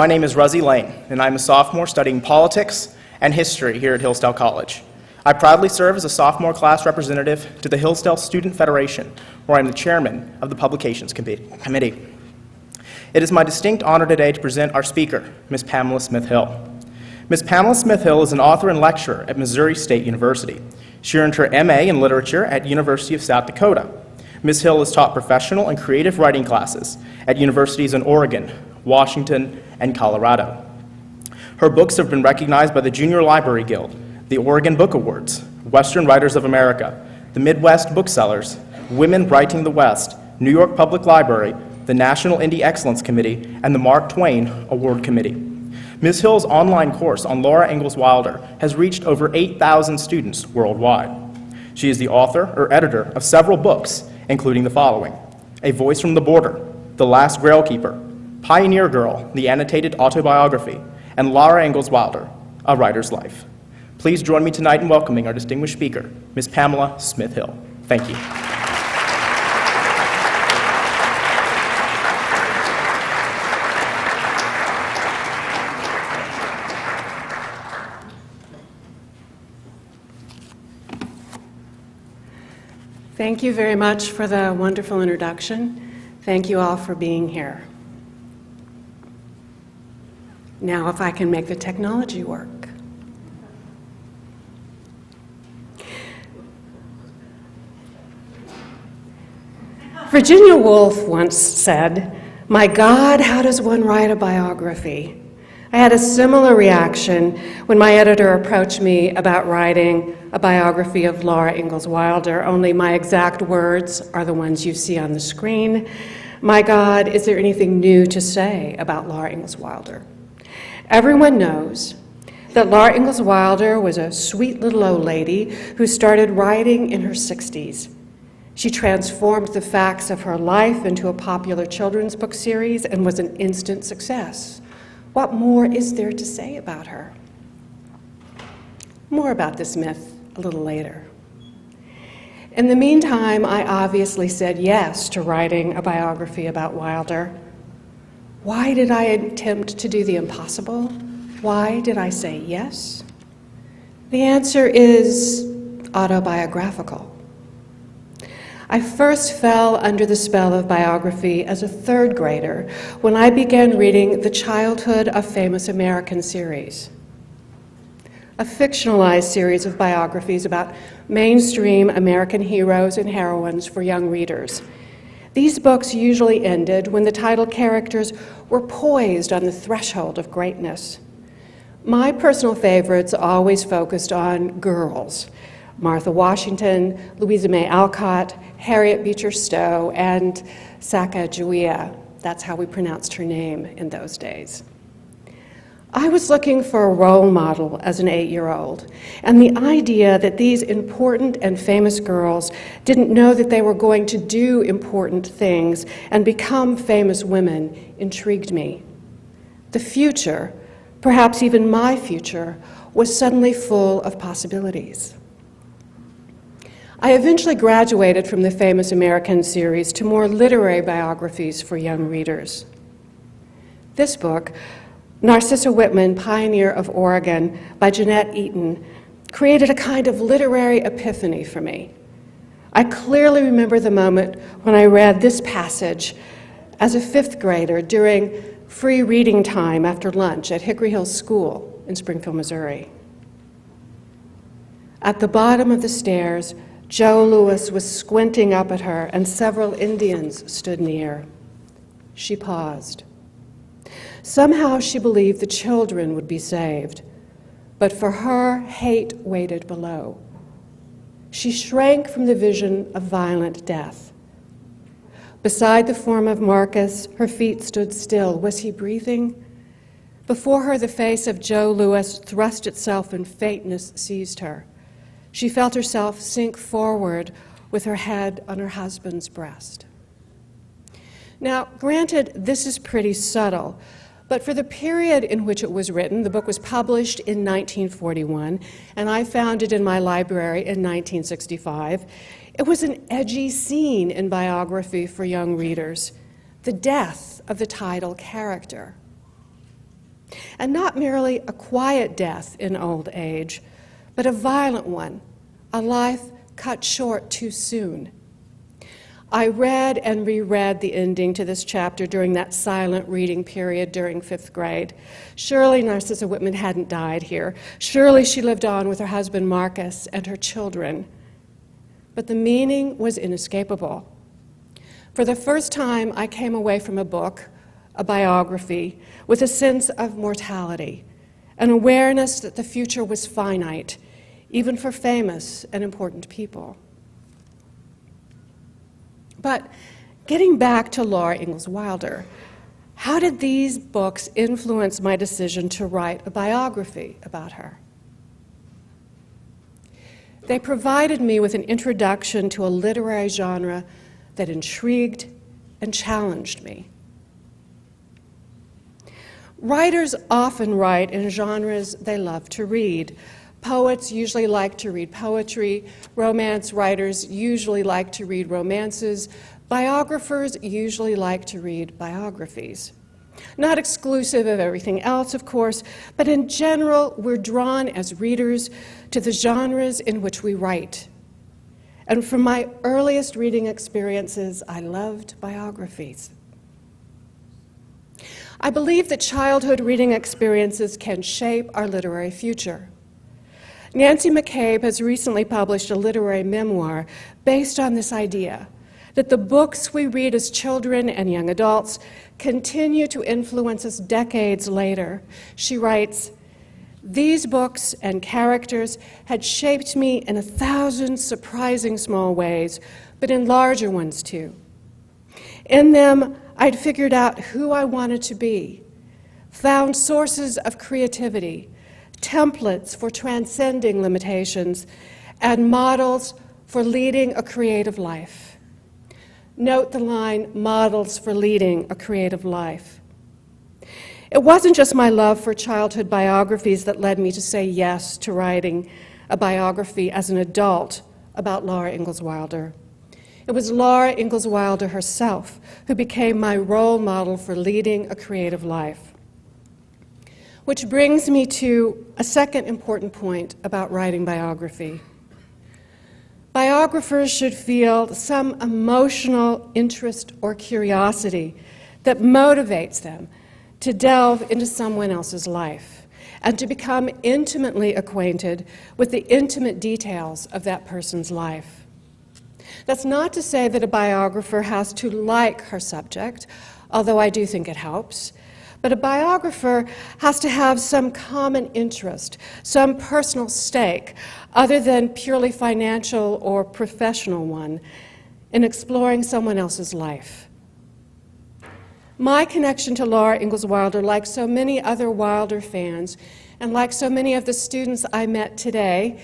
My name is Ruzzy Lane, and I'm a sophomore studying politics and history here at Hillsdale College. I proudly serve as a sophomore class representative to the Hillsdale Student Federation, where I'm the chairman of the Publications Committee. It is my distinct honor today to present our speaker, Ms. Pamela Smith-Hill. Ms. Pamela Smith-Hill is an author and lecturer at Missouri State University. She earned her MA in Literature at University of South Dakota. Ms. Hill has taught professional and creative writing classes at universities in Oregon, Washington, and Colorado. Her books have been recognized by the Junior Library Guild, the Oregon Book Awards, Western Writers of America, the Midwest Booksellers, Women Writing the West, New York Public Library, the National Indie Excellence Committee, and the Mark Twain Award Committee. Ms. Hill's online course on Laura Ingalls Wilder has reached over 8,000 students worldwide. She is the author or editor of several books, including the following: A Voice from the Border, The Last Grailkeeper, Pioneer Girl, the Annotated Autobiography, and Laura Ingalls Wilder, A Writer's Life. Please join me tonight in welcoming our distinguished speaker, Ms. Pamela Smith-Hill. Thank you. Thank you very much for the wonderful introduction. Thank you all for being here. Now, if I can make the technology work. Virginia Woolf once said, "My God, how does one write a biography?" I had a similar reaction when my editor approached me about writing a biography of Laura Ingalls Wilder, only my exact words are the ones you see on the screen. My God, is there anything new to say about Laura Ingalls Wilder? Everyone knows that Laura Ingalls Wilder was a sweet little old lady who started writing in her 60s. She transformed the facts of her life into a popular children's book series and was an instant success. What more is there to say about her? More about this myth a little later. In the meantime, I obviously said yes to writing a biography about Wilder. Why did I attempt to do the impossible? Why did I say yes? The answer is autobiographical. I first fell under the spell of biography as a third grader when I began reading the Childhood of Famous American series, a fictionalized series of biographies about mainstream American heroes and heroines for young readers. These books usually ended when the title characters were poised on the threshold of greatness. My personal favorites always focused on girls: Martha Washington, Louisa May Alcott, Harriet Beecher Stowe, and Sacagawea. That's how we pronounced her name in those days. I was looking for a role model as an 8-year-old, and the idea that these important and famous girls didn't know that they were going to do important things and become famous women intrigued me. The future, perhaps even my future, was suddenly full of possibilities. I eventually graduated from the Famous American series to more literary biographies for young readers. This book, Narcissa Whitman, Pioneer of Oregon, by Jeanette Eaton, created a kind of literary epiphany for me. I clearly remember the moment when I read this passage as a 5th grader during free reading time after lunch at Hickory Hill School in Springfield, Missouri. At the bottom of the stairs, Joe Louis was squinting up at her, and several Indians stood near. She paused. Somehow she believed the children would be saved, but for her, hate waited below. She shrank from the vision of violent death. Beside the form of Marcus, her feet stood still. Was he breathing? Before her, the face of Joe Louis thrust itself, and faintness seized her. She felt herself sink forward with her head on her husband's breast. Now, granted, this is pretty subtle, but for the period in which it was written, the book was published in 1941, and I found it in my library in 1965. It was an edgy scene in biography for young readers, the death of the title character. and not merely a quiet death in old age, but a violent one, a life cut short too soon. I read and reread the ending to this chapter during that silent reading period during 5th grade. Surely Narcissa Whitman hadn't died here. Surely she lived on with her husband Marcus and her children. But the meaning was inescapable. For the first time, I came away from a book, a biography, with a sense of mortality, an awareness that the future was finite, even for famous and important people. But getting back to Laura Ingalls Wilder, how did these books influence my decision to write a biography about her? They provided me with an introduction to a literary genre that intrigued and challenged me. Writers often write in genres they love to read. Poets usually like to read poetry. Romance writers usually like to read romances. Biographers usually like to read biographies. Not exclusive of everything else, of course, but in general, we're drawn as readers to the genres in which we write. And from my earliest reading experiences, I loved biographies. I believe that childhood reading experiences can shape our literary future. Nancy McCabe has recently published a literary memoir based on this idea, that the books we read as children and young adults continue to influence us decades later. She writes, "These books and characters had shaped me in 1,000 surprising small ways, but in larger ones too. In them, I'd figured out who I wanted to be, found sources of creativity, templates for transcending limitations, and models for leading a creative life." Note the line, models for leading a creative life. It wasn't just my love for childhood biographies that led me to say yes to writing a biography as an adult about Laura Ingalls Wilder. It was Laura Ingalls Wilder herself who became my role model for leading a creative life. Which brings me to a second important point about writing biography. Biographers should feel some emotional interest or curiosity that motivates them to delve into someone else's life and to become intimately acquainted with the intimate details of that person's life. That's not to say that a biographer has to like her subject, although I do think it helps. But a biographer has to have some common interest, some personal stake, other than purely financial or professional one, in exploring someone else's life. My connection to Laura Ingalls Wilder, like so many other Wilder fans, and like so many of the students I met today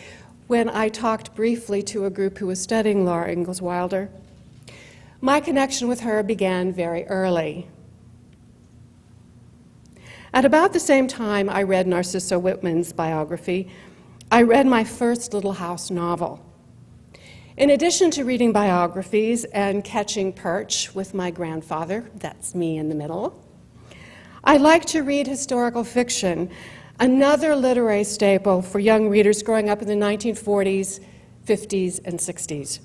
when I talked briefly to a group who was studying Laura Ingalls Wilder, my connection with her began very early. At about the same time I read Narcissa Whitman's biography, I read my first Little House novel. In addition to reading biographies and catching perch with my grandfather, that's me in the middle, I like to read historical fiction, another literary staple for young readers growing up in the 1940s, 50s, and 60s.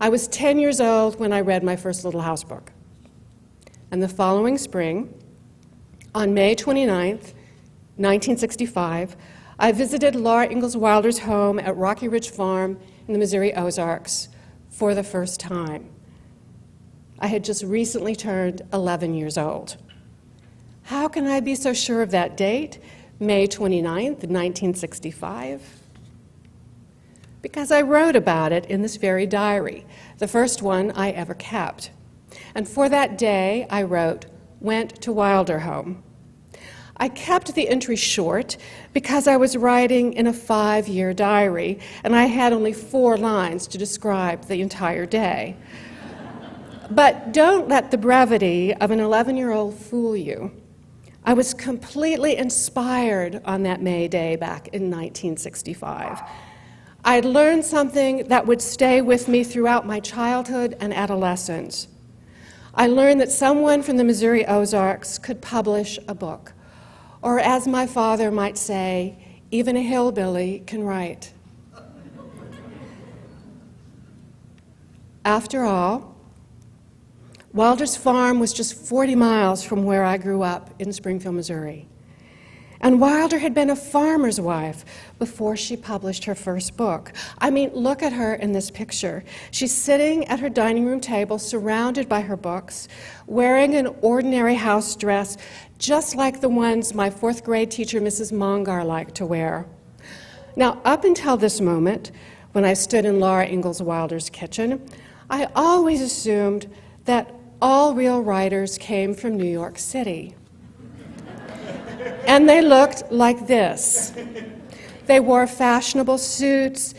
I was 10 years old when I read my first Little House book. And the following spring, on May 29th, 1965, I visited Laura Ingalls Wilder's home at Rocky Ridge Farm in the Missouri Ozarks for the first time. I had just recently turned 11 years old. How can I be so sure of that date, May 29th, 1965? Because I wrote about it in this very diary, the first one I ever kept. And for that day, I wrote, "Went to Wilder home." I kept the entry short because I was writing in a 5-year diary, and I had only 4 lines to describe the entire day. But don't let the brevity of an 11-year-old fool you. I was completely inspired on that May Day back in 1965. I'd learned something that would stay with me throughout my childhood and adolescence. I learned that someone from the Missouri Ozarks could publish a book, Or as my father might say, even a hillbilly can write. After all, Wilder's farm was just 40 miles from where I grew up in Springfield, Missouri. And Wilder had been a farmer's wife before she published her first book. I mean, look at her in this picture. She's sitting at her dining room table, surrounded by her books, wearing an ordinary house dress, just like the ones my fourth grade teacher, Mrs. Mongar, liked to wear. Now, up until this moment, when I stood in Laura Ingalls Wilder's kitchen, I always assumed that all real writers came from New York City. And they looked like this. They wore fashionable suits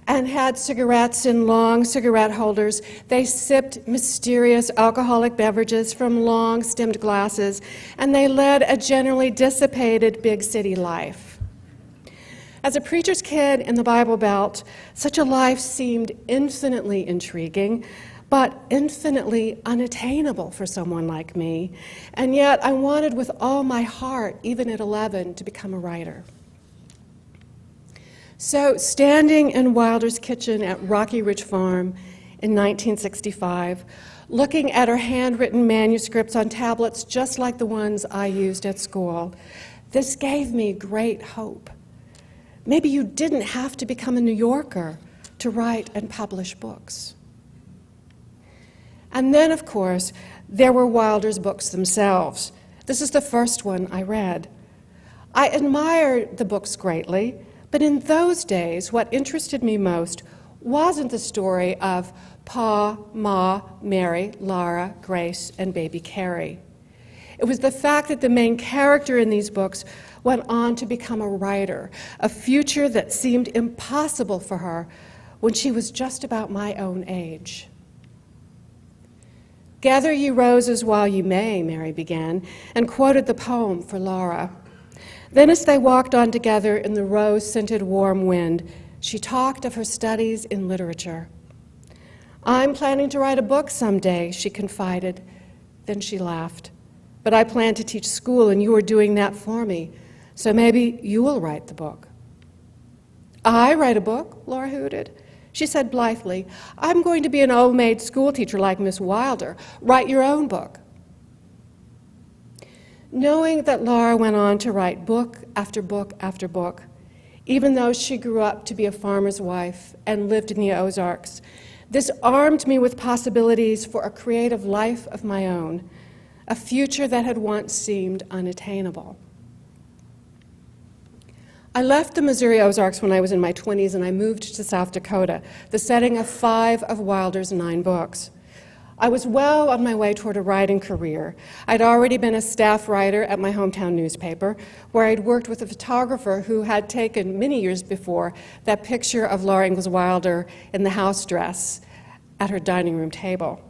and had cigarettes in long cigarette holders. They sipped mysterious alcoholic beverages from long-stemmed glasses, and they led a generally dissipated big city life. As a preacher's kid in the Bible Belt, such a life seemed infinitely intriguing, but infinitely unattainable for someone like me. And yet I wanted with all my heart, even at 11, to become a writer. So standing in Wilder's kitchen at Rocky Ridge Farm in 1965, looking at her handwritten manuscripts on tablets just like the ones I used at school, this gave me great hope. Maybe you didn't have to become a New Yorker to write and publish books. And then, of course, there were Wilder's books themselves. This is the first one I read. I admired the books greatly, but in those days, what interested me most wasn't the story of Pa, Ma, Mary, Laura, Grace, and baby Carrie. It was the fact that the main character in these books went on to become a writer, a future that seemed impossible for her when she was just about my own age. "Gather ye roses while ye may," Mary began, and quoted the poem for Laura. Then as they walked on together in the rose-scented warm wind, she talked of her studies in literature. "I'm planning to write a book someday," she confided. Then she laughed. "But I plan to teach school, and you are doing that for me, so maybe you will write the book." "I write a book?" Laura hooted. She said blithely, "I'm going to be an old-maid schoolteacher like Miss Wilder. Write your own book." Knowing that Laura went on to write book after book after book, even though she grew up to be a farmer's wife and lived in the Ozarks, this armed me with possibilities for a creative life of my own, a future that had once seemed unattainable. I left the Missouri Ozarks when I was in my 20s, and I moved to South Dakota, the setting of 5 of Wilder's 9 books. I was well on my way toward a writing career. I'd already been a staff writer at my hometown newspaper, where I'd worked with a photographer who had taken many years before that picture of Laura Ingalls Wilder in the house dress at her dining room table.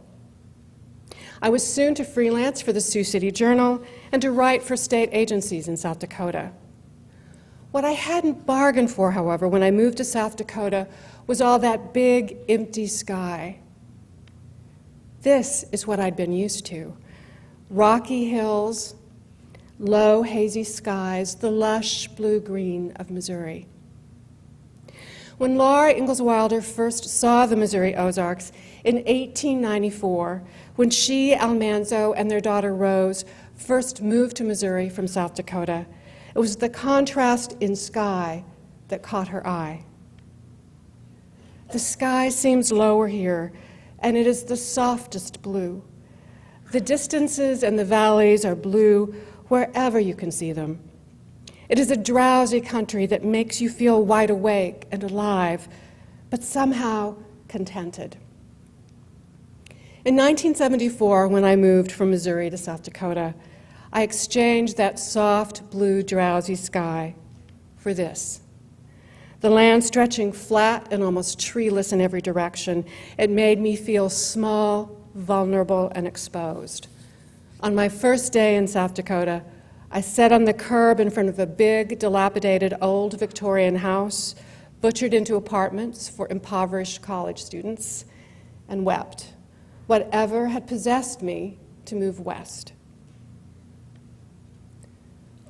I was soon to freelance for the Sioux City Journal and to write for state agencies in South Dakota. What I hadn't bargained for, however, when I moved to South Dakota was all that big, empty sky. This is what I'd been used to: rocky hills, low, hazy skies, the lush blue-green of Missouri. When Laura Ingalls Wilder first saw the Missouri Ozarks in 1894, when she, Almanzo, and their daughter Rose first moved to Missouri from South Dakota, it was the contrast in sky that caught her eye. The sky seems lower here, and it is the softest blue. The distances and the valleys are blue wherever you can see them. It is a drowsy country that makes you feel wide awake and alive, but somehow contented. In 1974, when I moved from Missouri to South Dakota, I exchanged that soft, blue, drowsy sky for this. The land stretching flat and almost treeless in every direction, it made me feel small, vulnerable, and exposed. On my first day in South Dakota, I sat on the curb in front of a big, dilapidated, old Victorian house, butchered into apartments for impoverished college students, and wept. Whatever had possessed me to move west.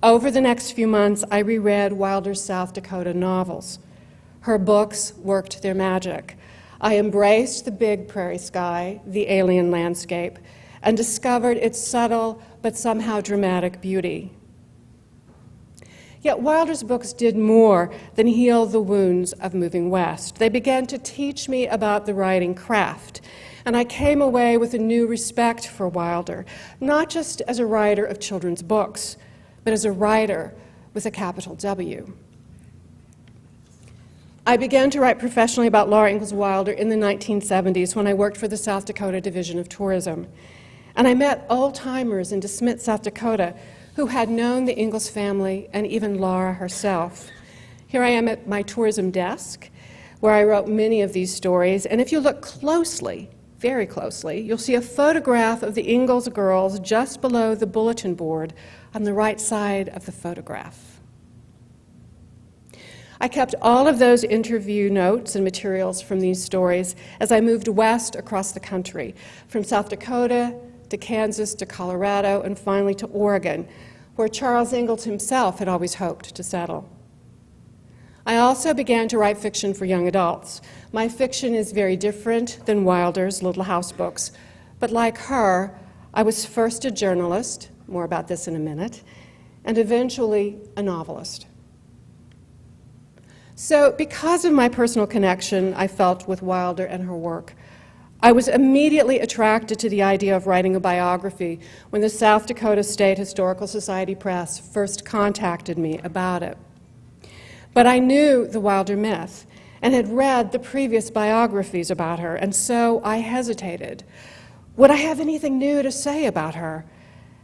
Over the next few months, I reread Wilder's South Dakota novels. Her books worked their magic. I embraced the big prairie sky, the alien landscape, and discovered its subtle but somehow dramatic beauty. Yet Wilder's books did more than heal the wounds of moving west. They began to teach me about the writing craft, and I came away with a new respect for Wilder, not just as a writer of children's books, but as a writer with a capital W. I began to write professionally about Laura Ingalls Wilder in the 1970s when I worked for the South Dakota Division of Tourism. And I met old-timers in DeSmet, South Dakota, who had known the Ingalls family and even Laura herself. Here I am at my tourism desk, where I wrote many of these stories, and if you look closely, very closely, you'll see a photograph of the Ingalls girls just below the bulletin board on the right side of the photograph. I kept all of those interview notes and materials from these stories as I moved west across the country, from South Dakota to Kansas to Colorado and finally to Oregon, where Charles Ingalls himself had always hoped to settle. I also began to write fiction for young adults. My fiction is very different than Wilder's Little House books, but like her, I was first a journalist, more about this in a minute, and eventually a novelist. So because of my personal connection I felt with Wilder and her work, I was immediately attracted to the idea of writing a biography when the South Dakota State Historical Society Press first contacted me about it. But I knew the Wilder myth and had read the previous biographies about her, and so I hesitated. Would I have anything new to say about her?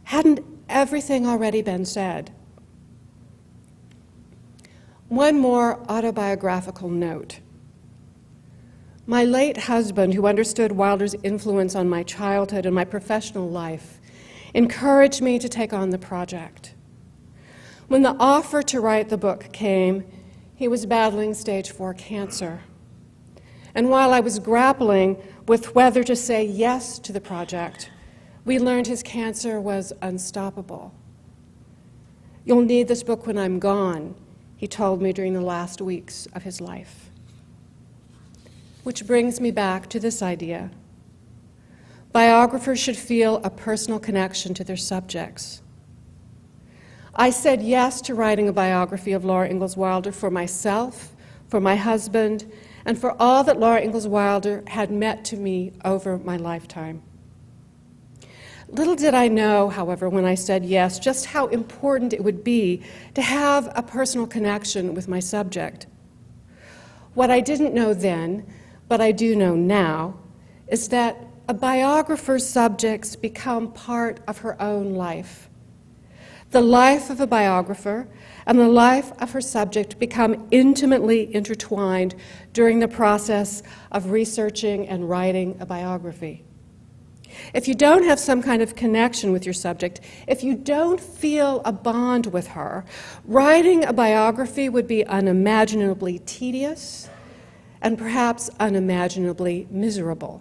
Hadn't everything already been said? One more autobiographical note. My late husband, who understood Wilder's influence on my childhood and my professional life, encouraged me to take on the project. When the offer to write the book came, he was battling stage 4 cancer. And while I was grappling with whether to say yes to the project, we learned his cancer was unstoppable. "You'll need this book when I'm gone," he told me during the last weeks of his life. Which brings me back to this idea. Biographers should feel a personal connection to their subjects. I said yes to writing a biography of Laura Ingalls Wilder for myself, for my husband, and for all that Laura Ingalls Wilder had meant to me over my lifetime. Little did I know, however, when I said yes, just how important it would be to have a personal connection with my subject. What I didn't know then, but I do know now, is that a biographer's subjects become part of her own life. The life of a biographer and the life of her subject become intimately intertwined during the process of researching and writing a biography. If you don't have some kind of connection with your subject, if you don't feel a bond with her, writing a biography would be unimaginably tedious and perhaps unimaginably miserable.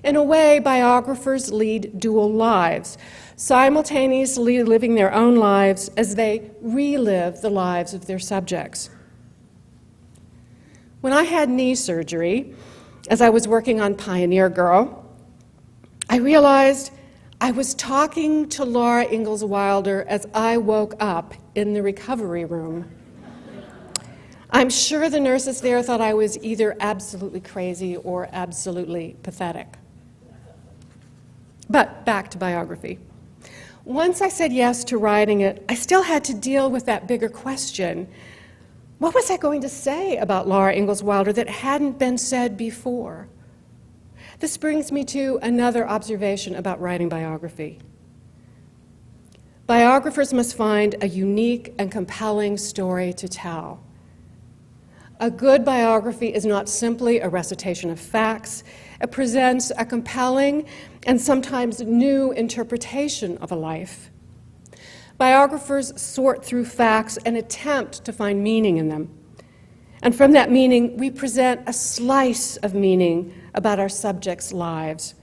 In a way, biographers lead dual lives, simultaneously living their own lives as they relive the lives of their subjects. When I had knee surgery, as I was working on Pioneer Girl, I realized I was talking to Laura Ingalls Wilder as I woke up in the recovery room. I'm sure the nurses there thought I was either absolutely crazy or absolutely pathetic. But back to biography. Once I said yes to writing it, I still had to deal with that bigger question. What was I going to say about Laura Ingalls Wilder that hadn't been said before? This brings me to another observation about writing biography. Biographers must find a unique and compelling story to tell. A good biography is not simply a recitation of facts. It presents a compelling and sometimes new interpretation of a life. Biographers sort through facts and attempt to find meaning in them. And from that meaning, we present a slice of meaning about our subjects' lives.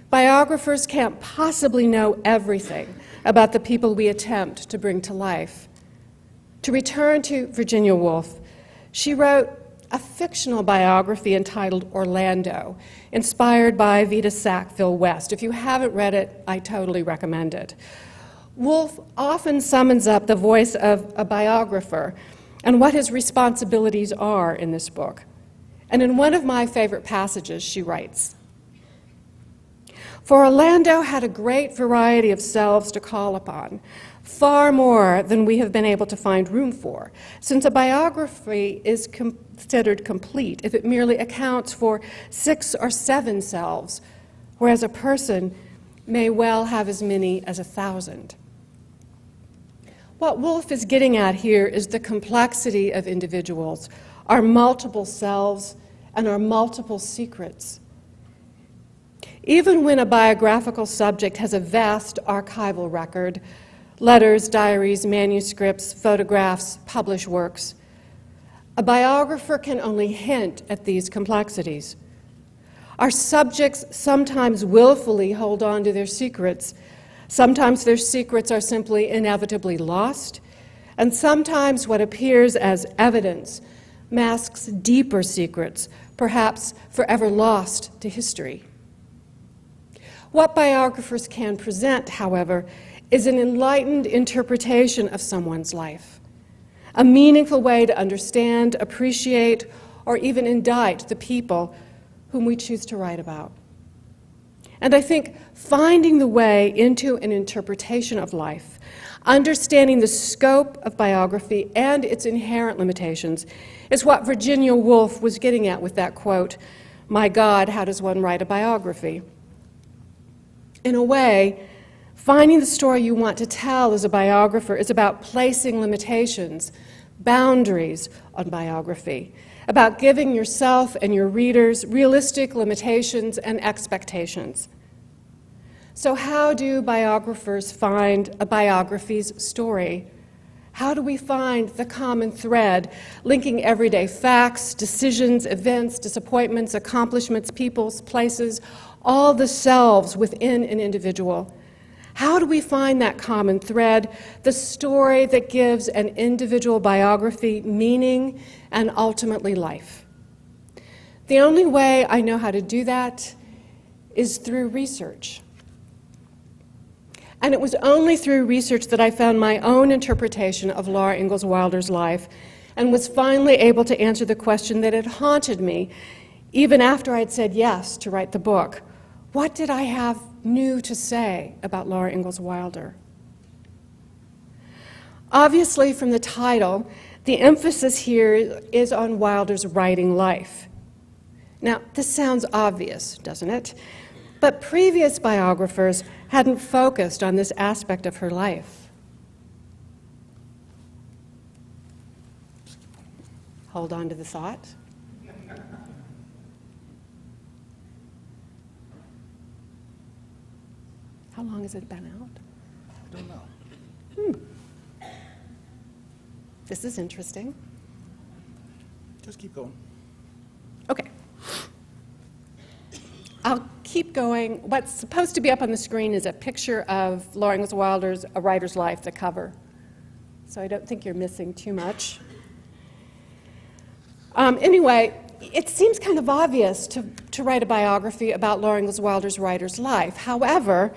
Biographers can't possibly know everything about the people we attempt to bring to life. To return to Virginia Woolf, she wrote a fictional biography entitled Orlando, inspired by Vita Sackville West. If you haven't read it, I totally recommend it. Woolf often summons up the voice of a biographer and what his responsibilities are in this book. And in one of my favorite passages, she writes, "For Orlando had a great variety of selves to call upon, far more than we have been able to find room for, since a biography is considered complete if it merely accounts for 6 or 7 selves, whereas a person may well have as many as 1,000. What Woolf is getting at here is the complexity of individuals, our multiple selves, and our multiple secrets. Even when a biographical subject has a vast archival record, letters, diaries, manuscripts, photographs, published works, a biographer can only hint at these complexities. Our subjects sometimes willfully hold on to their secrets. Sometimes their secrets are simply inevitably lost, and sometimes what appears as evidence masks deeper secrets, perhaps forever lost to history. What biographers can present, however, is an enlightened interpretation of someone's life, a meaningful way to understand, appreciate, or even indict the people whom we choose to write about. And I think finding the way into an interpretation of life, understanding the scope of biography and its inherent limitations, is what Virginia Woolf was getting at with that quote, "My God, how does one write a biography?" In a way, finding the story you want to tell as a biographer is about placing limitations, boundaries on biography, about giving yourself and your readers realistic limitations and expectations. So how do biographers find a biography's story? How do we find the common thread linking everyday facts, decisions, events, disappointments, accomplishments, peoples, places, all the selves within an individual? How do we find that common thread, the story that gives an individual biography meaning and ultimately life? The only way I know how to do that is through research. And it was only through research that I found my own interpretation of Laura Ingalls Wilder's life and was finally able to answer the question that had haunted me even after I'd said yes to write the book. What did I have new to say about Laura Ingalls Wilder? Obviously, from the title, the emphasis here is on Wilder's writing life. Now, this sounds obvious, doesn't it? But previous biographers hadn't focused on this aspect of her life. Hold on to the thought. How long has it been out? I don't know. This is interesting. Just keep going. Okay. I'll keep going. What's supposed to be up on the screen is a picture of Laura Ingalls Wilder's A Writer's Life, the cover. So I don't think you're missing too much. Anyway, it seems kind of obvious to write a biography about Laura Ingalls Wilder's writer's life. However,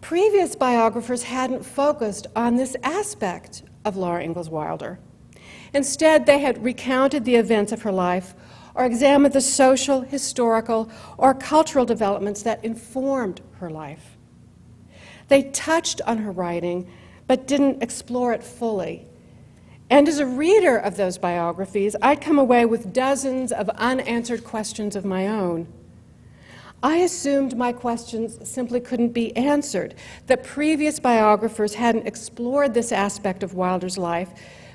previous biographers hadn't focused on this aspect of Laura Ingalls Wilder. Instead, they had recounted the events of her life or examined the social, historical, or cultural developments that informed her life. They touched on her writing, but didn't explore it fully. And as a reader of those biographies, I'd come away with dozens of unanswered questions of my own. I assumed my questions simply couldn't be answered, that previous biographers hadn't explored this aspect of Wilder's life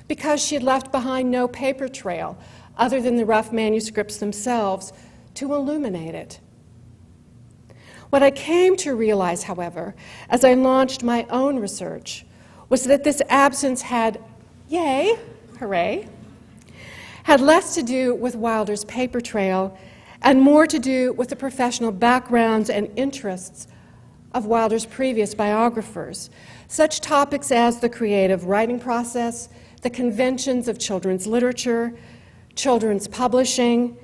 because she had left behind no paper trail, other than the rough manuscripts themselves, to illuminate it. What I came to realize, however, as I launched my own research, was that this absence had, yay, hooray, had less to do with Wilder's paper trail and more to do with the professional backgrounds and interests of Wilder's previous biographers. Such topics as the creative writing process, the conventions of children's literature, children's publishing,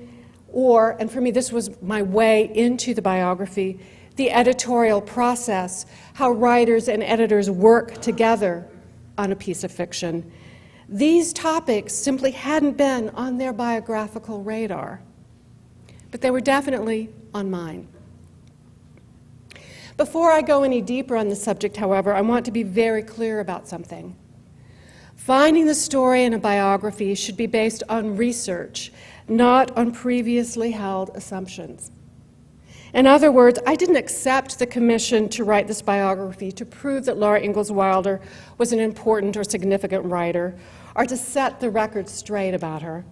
or, and for me this was my way into the biography, the editorial process, how writers and editors work together on a piece of fiction. These topics simply hadn't been on their biographical radar, but they were definitely on mine. Before I go any deeper on the subject, however, I want to be very clear about something. Finding the story in a biography should be based on research, not on previously held assumptions. In other words, I didn't accept the commission to write this biography to prove that Laura Ingalls Wilder was an important or significant writer, or to set the record straight about her.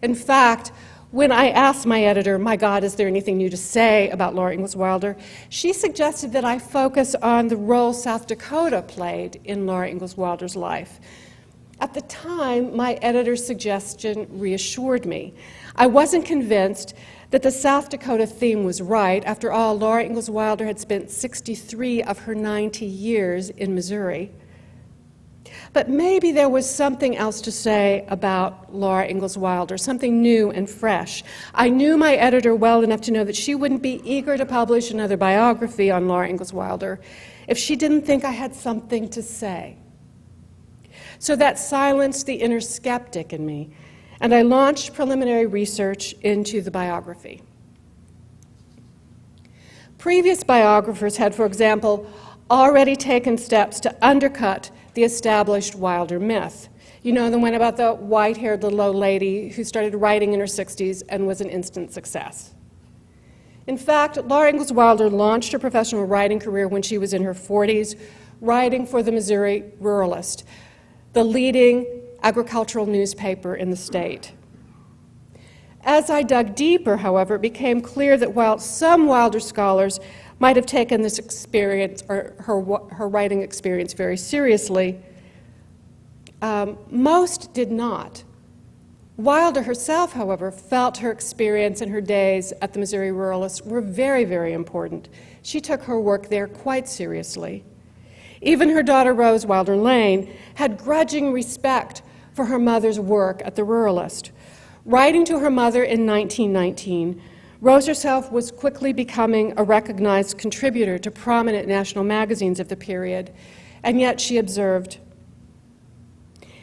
In fact, when I asked my editor, my God, is there anything new to say about Laura Ingalls Wilder, she suggested that I focus on the role South Dakota played in Laura Ingalls Wilder's life. At the time, my editor's suggestion reassured me. I wasn't convinced that the South Dakota theme was right. After all, Laura Ingalls Wilder had spent 63 of her 90 years in Missouri. But maybe there was something else to say about Laura Ingalls Wilder, something new and fresh. I knew my editor well enough to know that she wouldn't be eager to publish another biography on Laura Ingalls Wilder if she didn't think I had something to say. So that silenced the inner skeptic in me, and I launched preliminary research into the biography. Previous biographers had, for example, already taken steps to undercut the established Wilder myth. You know, the one about the white-haired little old lady who started writing in her 60s and was an instant success. In fact, Laura Ingalls Wilder launched her professional writing career when she was in her 40s, writing for the Missouri Ruralist, the leading agricultural newspaper in the state. As I dug deeper, however, it became clear that while some Wilder scholars might have taken this experience, or her writing experience, very seriously, most did not. Wilder herself, however, felt her experience and her days at the Missouri Ruralist were very, very important. She took her work there quite seriously. Even her daughter, Rose Wilder Lane, had grudging respect for her mother's work at the Ruralist. Writing to her mother in 1919, Rose herself was quickly becoming a recognized contributor to prominent national magazines of the period, and yet she observed,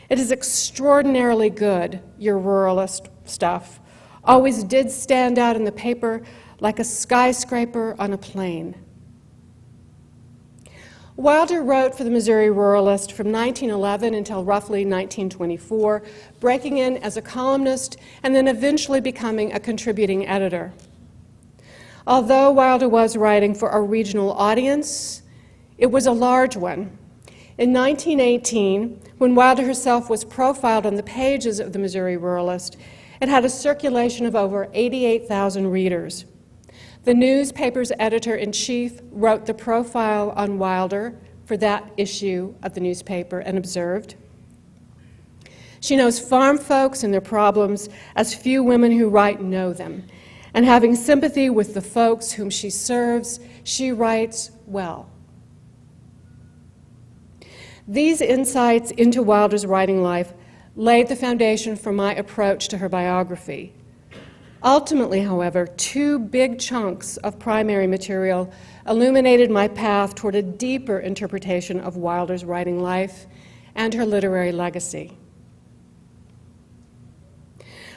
"It is extraordinarily good, your Ruralist stuff. Always did stand out in the paper like a skyscraper on a plane." Wilder wrote for the Missouri Ruralist from 1911 until roughly 1924, breaking in as a columnist and then eventually becoming a contributing editor. Although Wilder was writing for a regional audience, it was a large one. In 1918, when Wilder herself was profiled on the pages of the Missouri Ruralist, it had a circulation of over 88,000 readers. The newspaper's editor-in-chief wrote the profile on Wilder for that issue of the newspaper and observed, "She knows farm folks and their problems as few women who write know them, and having sympathy with the folks whom she serves, she writes well." These insights into Wilder's writing life laid the foundation for my approach to her biography. Ultimately, however, two big chunks of primary material illuminated my path toward a deeper interpretation of Wilder's writing life and her literary legacy.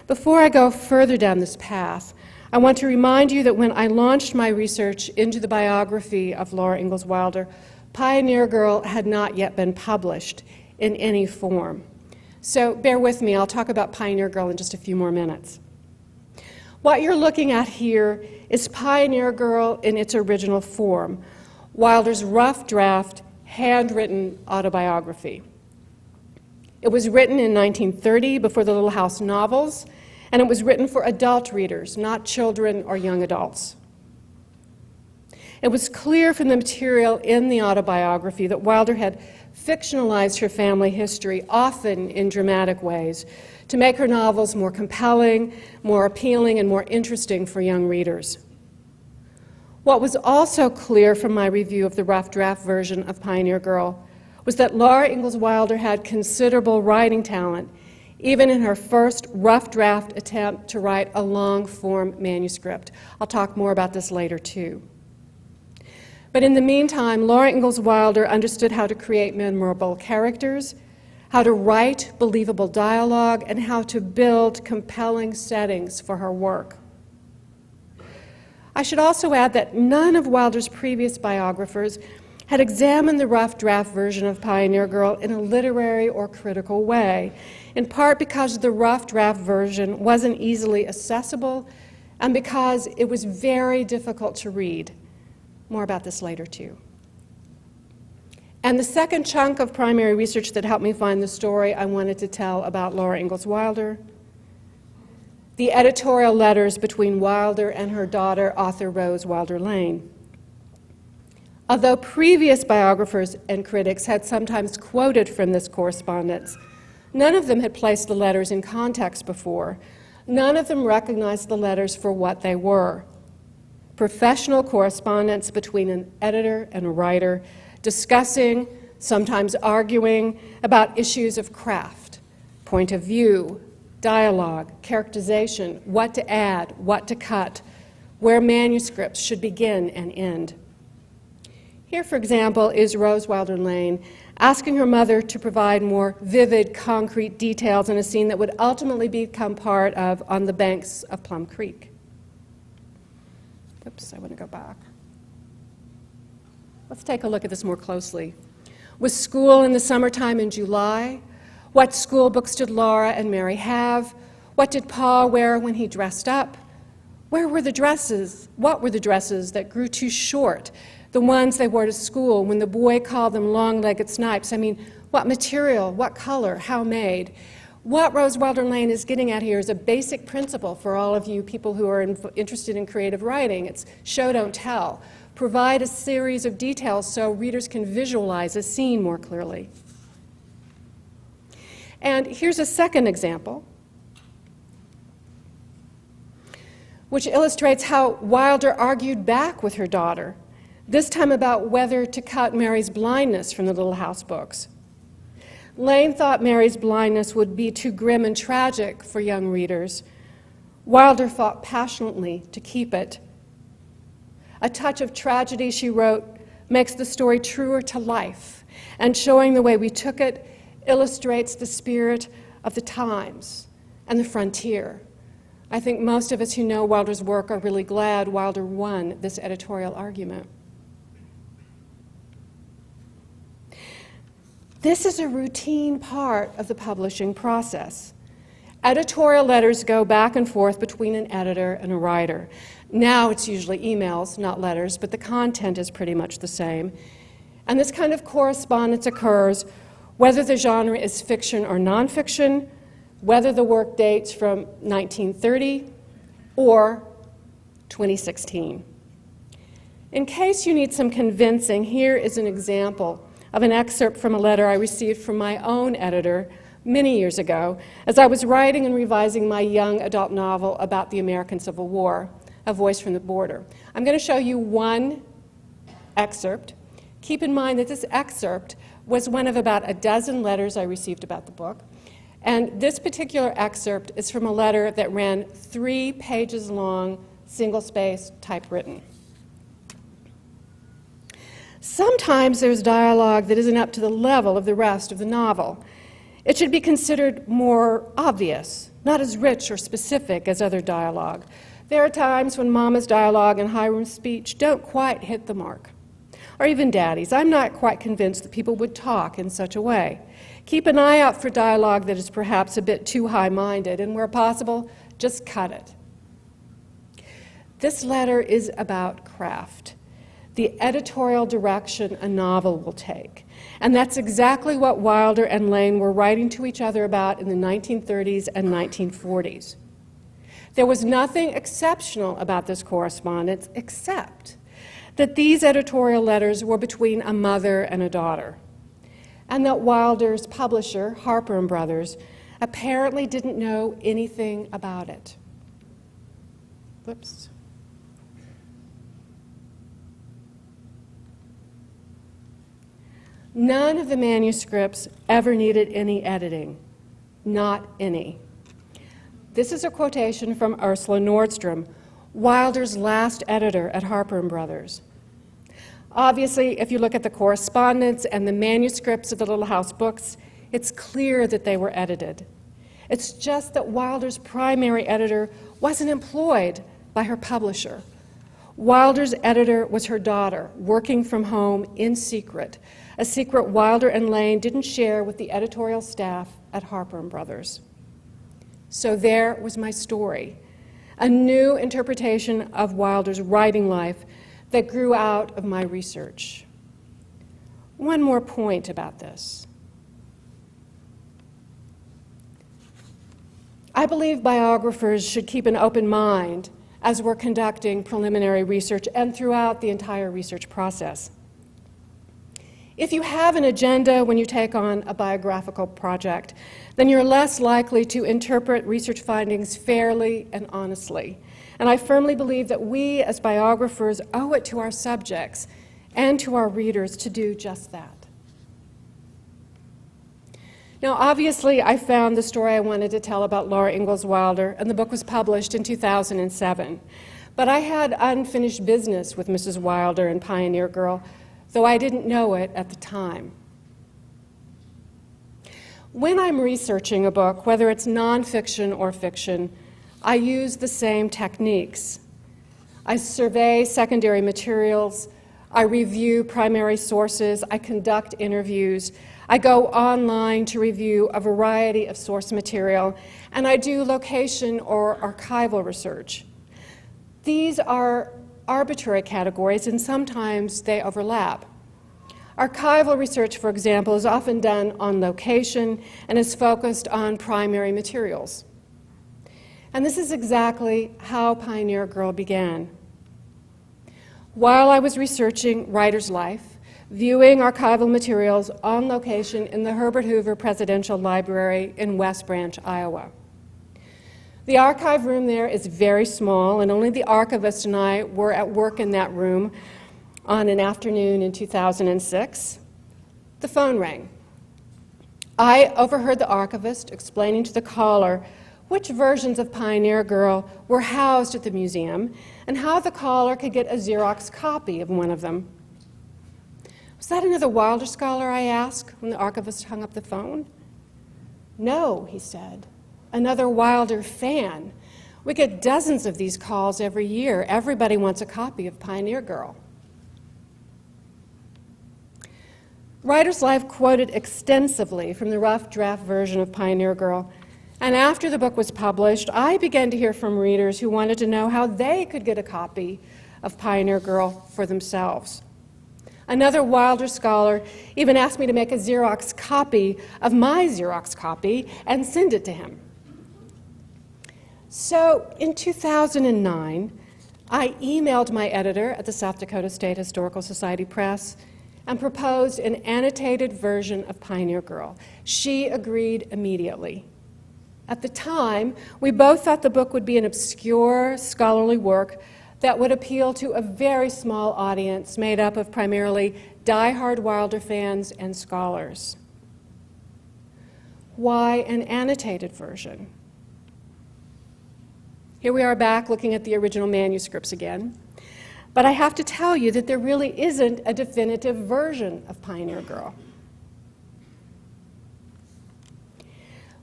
Before I go further down this path, I want to remind you that when I launched my research into the biography of Laura Ingalls Wilder, Pioneer Girl had not yet been published in any form. So bear with me, I'll talk about Pioneer Girl in just a few more minutes. What you're looking at here is Pioneer Girl in its original form, Wilder's rough draft, handwritten autobiography. It was written in 1930 before the Little House novels, and it was written for adult readers, not children or young adults. It was clear from the material in the autobiography that Wilder had fictionalized her family history, often in dramatic ways, to make her novels more compelling, more appealing, and more interesting for young readers. What was also clear from my review of the rough draft version of Pioneer Girl was that Laura Ingalls Wilder had considerable writing talent, even in her first rough draft attempt to write a long-form manuscript. I'll talk more about this later, too. But in the meantime, Laura Ingalls Wilder understood how to create memorable characters, how to write believable dialogue, and how to build compelling settings for her work. I should also add that none of Wilder's previous biographers had examined the rough draft version of Pioneer Girl in a literary or critical way, in part because the rough draft version wasn't easily accessible and because it was very difficult to read. More about this later, too. And the second chunk of primary research that helped me find the story I wanted to tell about Laura Ingalls Wilder: the editorial letters between Wilder and her daughter, author Rose Wilder Lane. Although previous biographers and critics had sometimes quoted from this correspondence, none of them had placed the letters in context before. None of them recognized the letters for what they were: professional correspondence between an editor and a writer, discussing, sometimes arguing, about issues of craft, point of view, dialogue, characterization, what to add, what to cut, where manuscripts should begin and end. Here, for example, is Rose Wilder Lane asking her mother to provide more vivid, concrete details in a scene that would ultimately become part of On the Banks of Plum Creek. Oops, I want to go back. Let's take a look at this more closely. Was school in the summertime in July? What school books did Laura and Mary have? What did Pa wear when he dressed up? Where were the dresses? What were the dresses that grew too short? The ones they wore to school when the boy called them long-legged snipes. I mean, what material, what color, how made? What Rose Wilder Lane is getting at here is a basic principle for all of you people who are interested in creative writing. It's show, don't tell. Provide a series of details so readers can visualize a scene more clearly. And here's a second example, which illustrates how Wilder argued back with her daughter, this time about whether to cut Mary's blindness from the Little House books. Lane thought Mary's blindness would be too grim and tragic for young readers. Wilder fought passionately to keep it. A touch of tragedy, she wrote, makes the story truer to life, and showing the way we took it illustrates the spirit of the times and the frontier. I think most of us who know Wilder's work are really glad Wilder won this editorial argument. This is a routine part of the publishing process. Editorial letters go back and forth between an editor and a writer. Now it's usually emails, not letters, but the content is pretty much the same. And this kind of correspondence occurs whether the genre is fiction or nonfiction, whether the work dates from 1930 or 2016. In case you need some convincing, here is an example of an excerpt from a letter I received from my own editor many years ago as I was writing and revising my young adult novel about the American Civil War, A Voice from the Border. I'm going to show you one excerpt. Keep in mind that this excerpt was one of about a dozen letters I received about the book. And this particular excerpt is from a letter that ran 3 pages long, single-space, typewritten. Sometimes there's dialogue that isn't up to the level of the rest of the novel. It should be considered more obvious, not as rich or specific as other dialogue. There are times when Mama's dialogue and Hiram's speech don't quite hit the mark. Or even Daddy's. I'm not quite convinced that people would talk in such a way. Keep an eye out for dialogue that is perhaps a bit too high-minded, and where possible, just cut it. This letter is about craft, the editorial direction a novel will take. And that's exactly what Wilder and Lane were writing to each other about in the 1930s and 1940s. There was nothing exceptional about this correspondence except that these editorial letters were between a mother and a daughter, and that Wilder's publisher, Harper & Brothers, apparently didn't know anything about it. Whoops. None of the manuscripts ever needed any editing, not any. This is a quotation from Ursula Nordstrom, Wilder's last editor at Harper & Brothers. Obviously, if you look at the correspondence and the manuscripts of the Little House books, it's clear that they were edited. It's just that Wilder's primary editor wasn't employed by her publisher. Wilder's editor was her daughter, working from home in secret, a secret Wilder and Lane didn't share with the editorial staff at Harper & Brothers. So there was my story, a new interpretation of Wilder's writing life that grew out of my research. One more point about this. I believe biographers should keep an open mind as we're conducting preliminary research and throughout the entire research process. If you have an agenda when you take on a biographical project, then you're less likely to interpret research findings fairly and honestly. And I firmly believe that we as biographers owe it to our subjects and to our readers to do just that. Now, obviously, I found the story I wanted to tell about Laura Ingalls Wilder, and the book was published in 2007. But I had unfinished business with Mrs. Wilder and Pioneer Girl, though I didn't know it at the time. When I'm researching a book, whether it's nonfiction or fiction, I use the same techniques. I survey secondary materials, I review primary sources, I conduct interviews, I go online to review a variety of source material, and I do location or archival research. These are arbitrary categories, and sometimes they overlap. Archival research, for example, is often done on location and is focused on primary materials. And this is exactly how Pioneer Girl began. While I was researching writer's life, viewing archival materials on location in the Herbert Hoover Presidential Library in West Branch, Iowa. The archive room there is very small, and only the archivist and I were at work in that room on an afternoon in 2006. The phone rang. I overheard the archivist explaining to the caller which versions of Pioneer Girl were housed at the museum and how the caller could get a Xerox copy of one of them. Was that another Wilder scholar, I asked, when the archivist hung up the phone? No, he said, another Wilder fan. We get dozens of these calls every year. Everybody wants a copy of Pioneer Girl. Writer's Life quoted extensively from the rough draft version of Pioneer Girl, and after the book was published, I began to hear from readers who wanted to know how they could get a copy of Pioneer Girl for themselves. Another Wilder scholar even asked me to make a Xerox copy of my Xerox copy and send it to him. So in 2009, I emailed my editor at the South Dakota State Historical Society Press and proposed an annotated version of Pioneer Girl. She agreed immediately. At the time, we both thought the book would be an obscure scholarly work that would appeal to a very small audience made up of primarily die-hard Wilder fans and scholars. Why an annotated version? Here we are back looking at the original manuscripts again. But I have to tell you that there really isn't a definitive version of Pioneer Girl.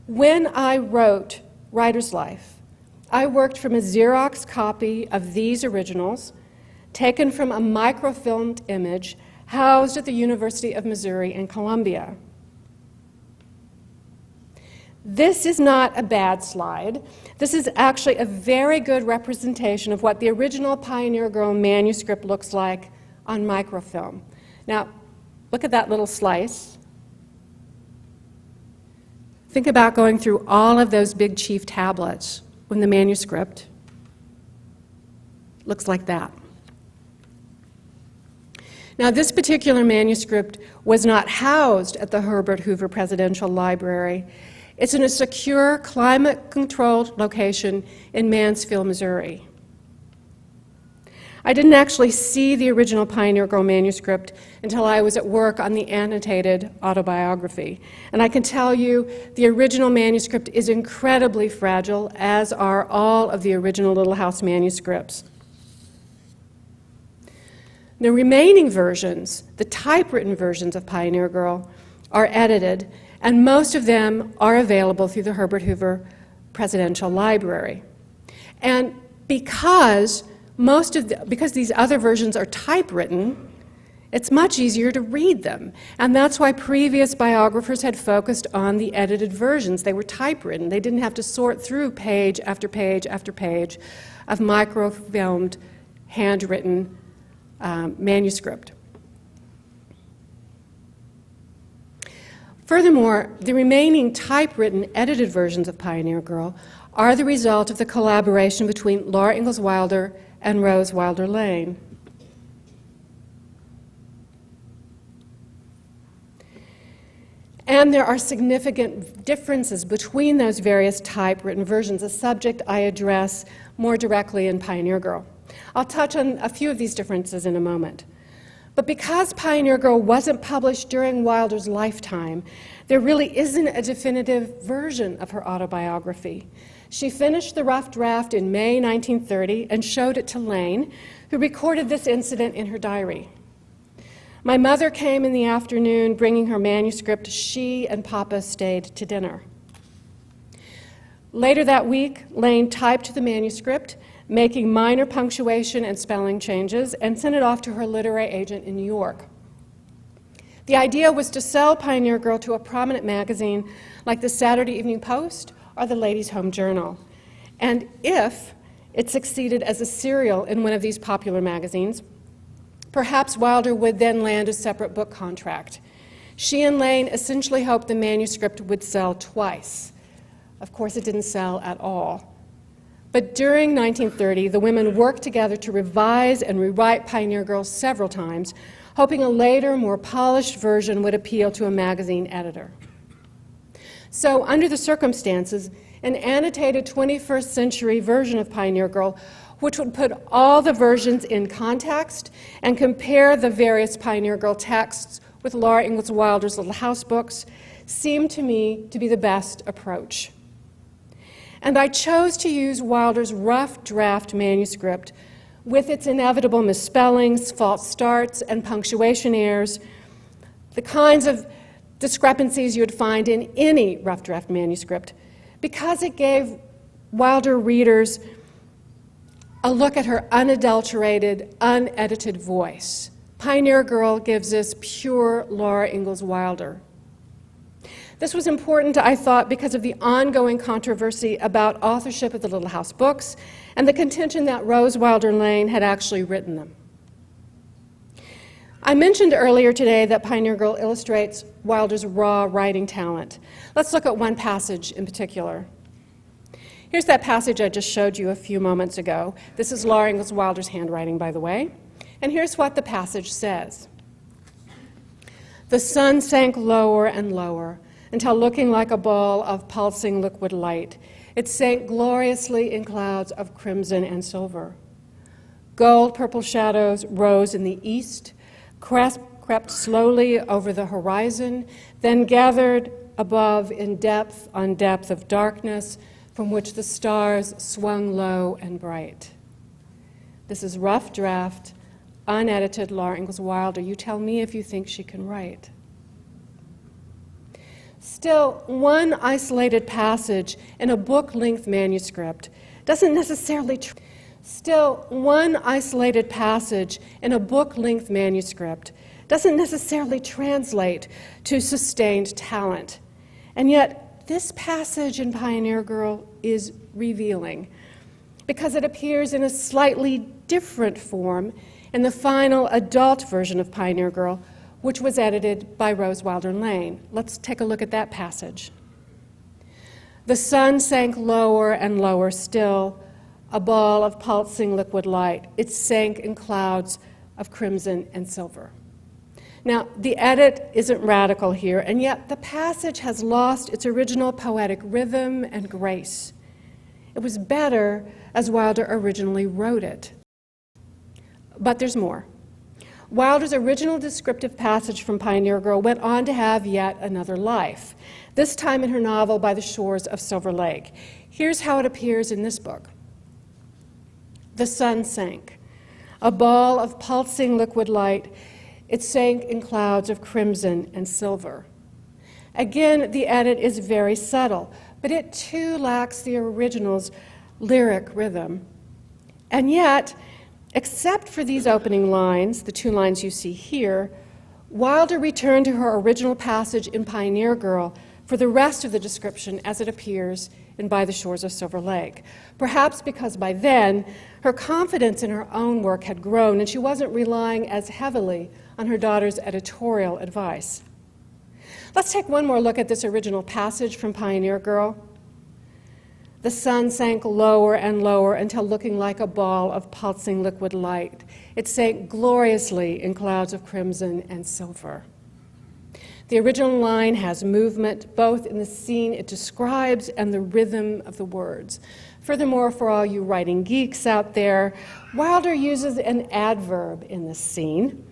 When I wrote Writer's Life, I worked from a Xerox copy of these originals, taken from a microfilmed image housed at the University of Missouri in Columbia. This is not a bad slide. This is actually a very good representation of what the original Pioneer Girl manuscript looks like on microfilm. Now, look at that little slice. Think about going through all of those big chief tablets when the manuscript looks like that. Now, this particular manuscript was not housed at the Herbert Hoover Presidential Library. It's in a secure, climate-controlled location in Mansfield, Missouri. I didn't actually see the original Pioneer Girl manuscript until I was at work on the annotated Autobiography. And I can tell you the original manuscript is incredibly fragile, as are all of the original Little House manuscripts. The remaining versions, the typewritten versions of Pioneer Girl, are edited, and most of them are available through the Herbert Hoover Presidential Library. And because these other versions are typewritten, it's much easier to read them. And that's why previous biographers had focused on the edited versions. They were typewritten. They didn't have to sort through page after page after page of microfilmed, handwritten manuscript. Furthermore, the remaining typewritten, edited versions of Pioneer Girl are the result of the collaboration between Laura Ingalls Wilder and Rose Wilder Lane. And there are significant differences between those various typewritten versions, a subject I address more directly in Pioneer Girl. I'll touch on a few of these differences in a moment. But because Pioneer Girl wasn't published during Wilder's lifetime, there really isn't a definitive version of her autobiography. She finished the rough draft in May 1930 and showed it to Lane, who recorded this incident in her diary. My mother came in the afternoon bringing her manuscript. She and Papa stayed to dinner. Later that week, Lane typed the manuscript, making minor punctuation and spelling changes, and sent it off to her literary agent in New York. The idea was to sell Pioneer Girl to a prominent magazine like the Saturday Evening Post or the Ladies' Home Journal. And if it succeeded as a serial in one of these popular magazines, perhaps Wilder would then land a separate book contract. She and Lane essentially hoped the manuscript would sell twice. Of course, it didn't sell at all. But during 1930, the women worked together to revise and rewrite Pioneer Girl several times, hoping a later, more polished version would appeal to a magazine editor. So, under the circumstances, an annotated 21st century version of Pioneer Girl, which would put all the versions in context and compare the various Pioneer Girl texts with Laura Ingalls Wilder's Little House books, seemed to me to be the best approach. And I chose to use Wilder's rough draft manuscript with its inevitable misspellings, false starts, and punctuation errors, the kinds of discrepancies you would find in any rough draft manuscript, because it gave Wilder readers a look at her unadulterated, unedited voice. Pioneer Girl gives us pure Laura Ingalls Wilder. This was important, I thought, because of the ongoing controversy about authorship of the Little House books and the contention that Rose Wilder Lane had actually written them. I mentioned earlier today that Pioneer Girl illustrates Wilder's raw writing talent. Let's look at one passage in particular. Here's that passage I just showed you a few moments ago. This is Laura Ingalls Wilder's handwriting, by the way. And here's what the passage says. The sun sank lower and lower, until looking like a ball of pulsing liquid light, it sank gloriously in clouds of crimson and silver. Gold-purple shadows rose in the east, crept slowly over the horizon, then gathered above in depth on depth of darkness from which the stars swung low and bright. This is rough draft, unedited Laura Ingalls Wilder. You tell me if you think she can write. Still, one isolated passage in a book-length manuscript doesn't necessarily translate to sustained talent. And yet, this passage in Pioneer Girl is revealing because it appears in a slightly different form in the final adult version of Pioneer Girl, which was edited by Rose Wilder Lane. Let's take a look at that passage. The sun sank lower and lower still, a ball of pulsing liquid light. It sank in clouds of crimson and silver. Now, the edit isn't radical here, and yet the passage has lost its original poetic rhythm and grace. It was better as Wilder originally wrote it. But there's more. Wilder's original descriptive passage from Pioneer Girl went on to have yet another life, this time in her novel By the Shores of Silver Lake. Here's how it appears in this book. The sun sank, a ball of pulsing liquid light. It sank in clouds of crimson and silver. Again, the edit is very subtle, but it too lacks the original's lyric rhythm. And yet, except for these opening lines, the two lines you see here, Wilder returned to her original passage in Pioneer Girl for the rest of the description as it appears in By the Shores of Silver Lake. Perhaps because by then, her confidence in her own work had grown and she wasn't relying as heavily on her daughter's editorial advice. Let's take one more look at this original passage from Pioneer Girl. The sun sank lower and lower until looking like a ball of pulsing liquid light. It sank gloriously in clouds of crimson and silver. The original line has movement, both in the scene it describes and the rhythm of the words. Furthermore, for all you writing geeks out there, Wilder uses an adverb in this scene,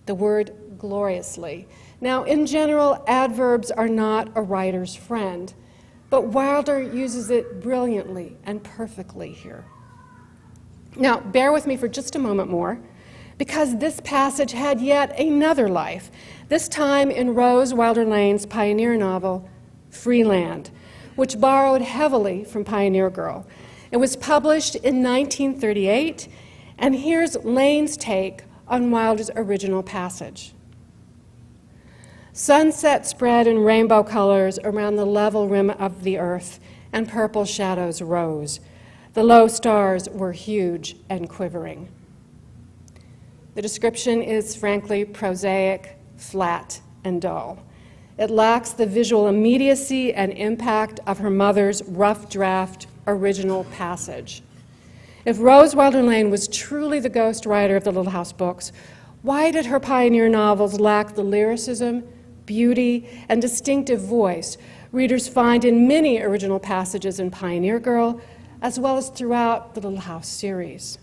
the word gloriously. Now, in general, adverbs are not a writer's friend, but Wilder uses it brilliantly and perfectly here. Now, bear with me for just a moment more, because this passage had yet another life, this time in Rose Wilder Lane's pioneer novel, Freeland, which borrowed heavily from Pioneer Girl. It was published in 1938, and here's Lane's take on Wilder's original passage. Sunset spread in rainbow colors around the level rim of the earth, and purple shadows rose. The low stars were huge and quivering. The description is frankly prosaic, flat, and dull. It lacks the visual immediacy and impact of her mother's rough draft original passage. If Rose Wilder Lane was truly the ghostwriter of the Little House books, why did her pioneer novels lack the lyricism, beauty, and distinctive voice readers find in many original passages in Pioneer Girl, as well as throughout the Little House series?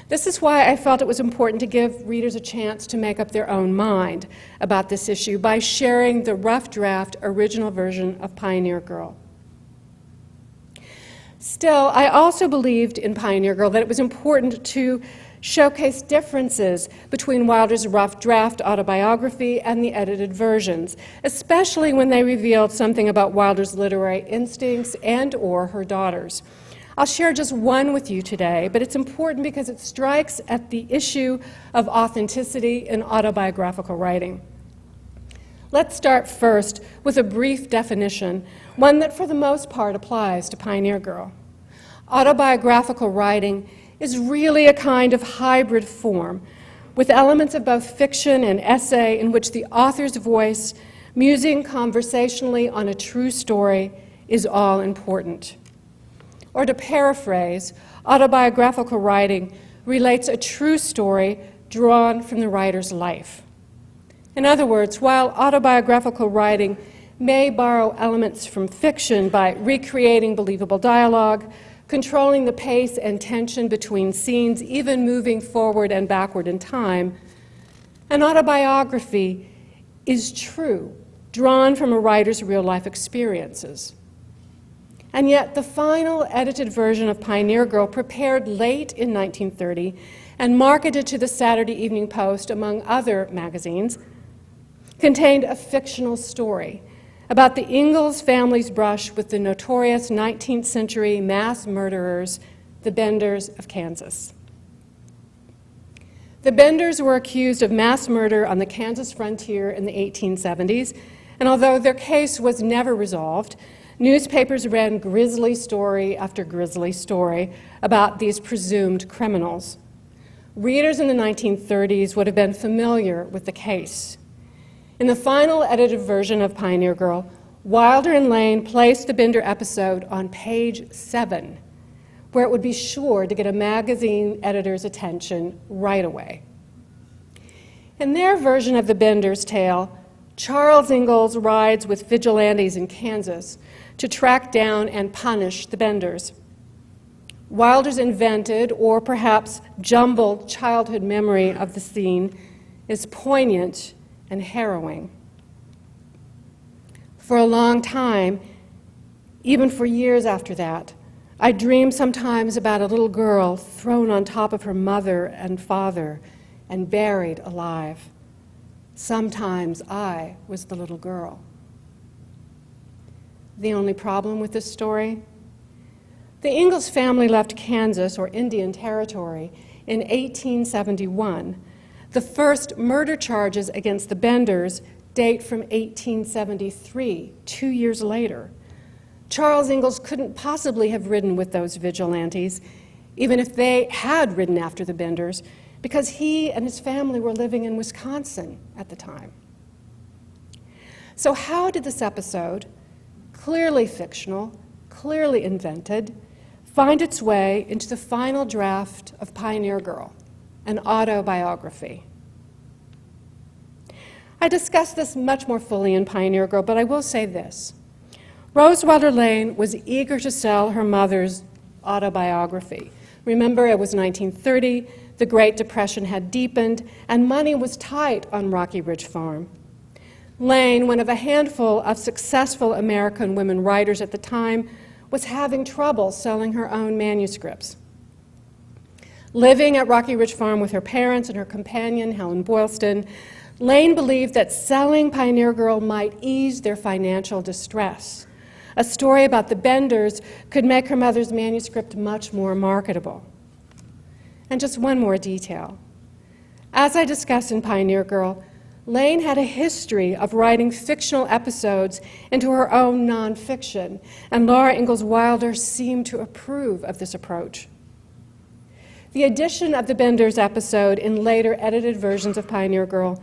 This is why I felt it was important to give readers a chance to make up their own mind about this issue by sharing the rough draft original version of Pioneer Girl. Still, I also believed in Pioneer Girl that it was important to showcase differences between Wilder's rough draft autobiography and the edited versions, especially when they revealed something about Wilder's literary instincts and/or her daughter's. I'll share just one with you today, but it's important because it strikes at the issue of authenticity in autobiographical writing. Let's start first with a brief definition, one that for the most part applies to Pioneer Girl. Autobiographical writing is really a kind of hybrid form, with elements of both fiction and essay in which the author's voice, musing conversationally on a true story, is all important. Or to paraphrase, autobiographical writing relates a true story drawn from the writer's life. In other words, while autobiographical writing may borrow elements from fiction by recreating believable dialogue, controlling the pace and tension between scenes, even moving forward and backward in time, an autobiography is true, drawn from a writer's real-life experiences. And yet the final edited version of Pioneer Girl, prepared late in 1930 and marketed to the Saturday Evening Post, among other magazines, contained a fictional story about the Ingalls family's brush with the notorious 19th century mass murderers, the Benders of Kansas. The Benders were accused of mass murder on the Kansas frontier in the 1870s, and although their case was never resolved, newspapers ran grisly story after grisly story about these presumed criminals. Readers in the 1930s would have been familiar with the case. In the final edited version of Pioneer Girl, Wilder and Lane placed the Bender episode on page 7, where it would be sure to get a magazine editor's attention right away. In their version of the Bender's tale, Charles Ingalls rides with vigilantes in Kansas to track down and punish the Benders. Wilder's invented, or perhaps jumbled, childhood memory of the scene is poignant and harrowing. For a long time, even for years after that, I dreamed sometimes about a little girl thrown on top of her mother and father and buried alive. Sometimes I was the little girl. The only problem with this story? The Ingalls family left Kansas, or Indian Territory, in 1871. The first murder charges against the Benders date from 1873, 2 years later. Charles Ingalls couldn't possibly have ridden with those vigilantes, even if they had ridden after the Benders, because he and his family were living in Wisconsin at the time. So how did this episode, clearly fictional, clearly invented, find its way into the final draft of Pioneer Girl, an autobiography? I discussed this much more fully in Pioneer Girl, but I will say this. Rose Wilder Lane was eager to sell her mother's autobiography. Remember, it was 1930, the Great Depression had deepened, and money was tight on Rocky Ridge Farm. Lane, one of a handful of successful American women writers at the time, was having trouble selling her own manuscripts. Living at Rocky Ridge Farm with her parents and her companion, Helen Boylston, Lane believed that selling Pioneer Girl might ease their financial distress. A story about the Benders could make her mother's manuscript much more marketable. And just one more detail. As I discussed in Pioneer Girl, Lane had a history of writing fictional episodes into her own nonfiction, and Laura Ingalls Wilder seemed to approve of this approach. The addition of the Benders episode in later edited versions of Pioneer Girl